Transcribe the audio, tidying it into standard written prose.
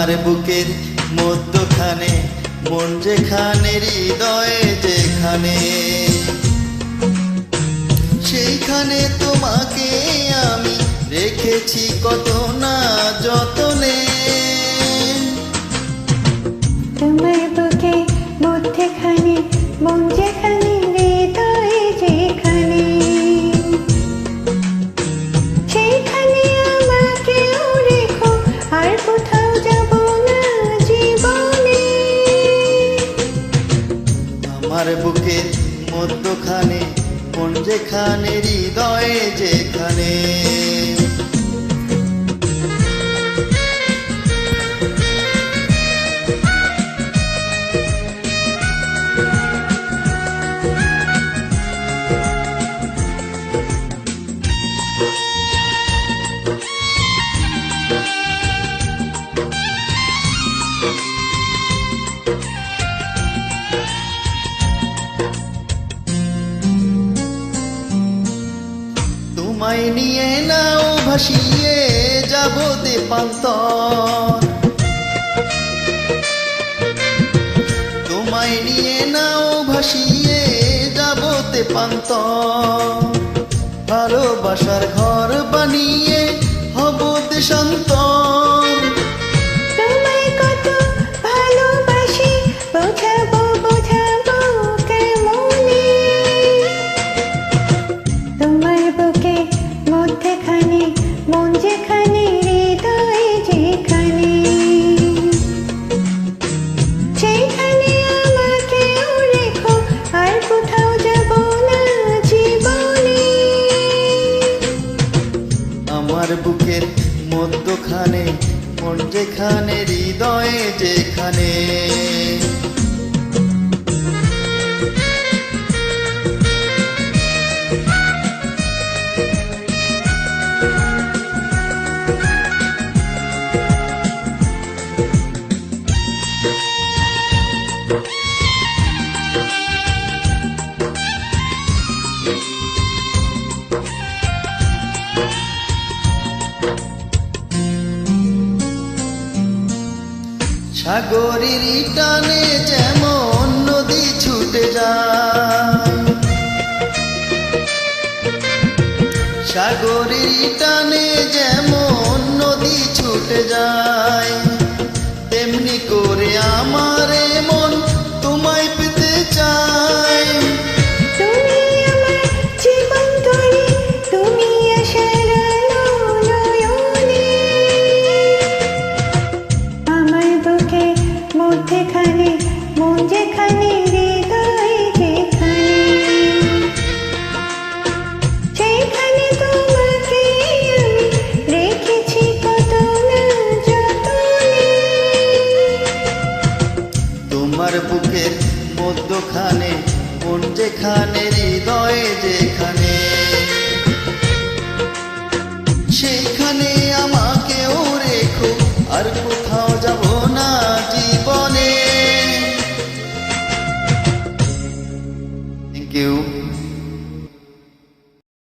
আমার বুকের মধ্যখানে মন যেখানে হৃদয়ে যেখানে সেইখানে তোমাকে আমি রেখেছি কত না যতনে। তোমার বুকে মধ্যখানে মন যেখানে হৃদয়ে যেখানে সেইখানে আমাকেও রেখো আর কোথাও যাব না জীবনে। আমার বুকের মধ্যখানে মন যেখানে হৃদয়ে যেখানে তোমায় নিয়ে নাও ভাসিয়ে যাব দেপান্তর, তোমায় নিয়ে নাও ভাসিয়ে যাব দেপান্তর। ভালোবাসার ঘর বানিয়ে হব দেশান্তর। তোমায় কত ভালোবাসি বোঝাবো বোঝাবো কেমনে। তোমার বুকে মধ্যখানে মন যেখানে হৃদয়ে যেখানে সেইখানে আমাকেও রেখো আর কোথাও যাব না জীবনে। আমার বুকের মধ্যখানে মন যেখানে হৃদয়ে যেখানে সাগরের টানে যেমন নদী ছুটে যায়, সাগরের টানে যেমন নদী ছুটে যায়, তেমনি করে আমার মন তোমায় পেতে চায়। তুমি আমার জীবন তরি তুমি আশার আলো নয়নে। আমার বুকে মধ্যখানে মন যেখানে হৃদয়ে যেখানে সেইখানে তোমাকে আমি রেখেছি কত না যতনে। তোমার বুকের মধ্যখানে মন যেখানে হৃদয়ে যেখানে সেইখানে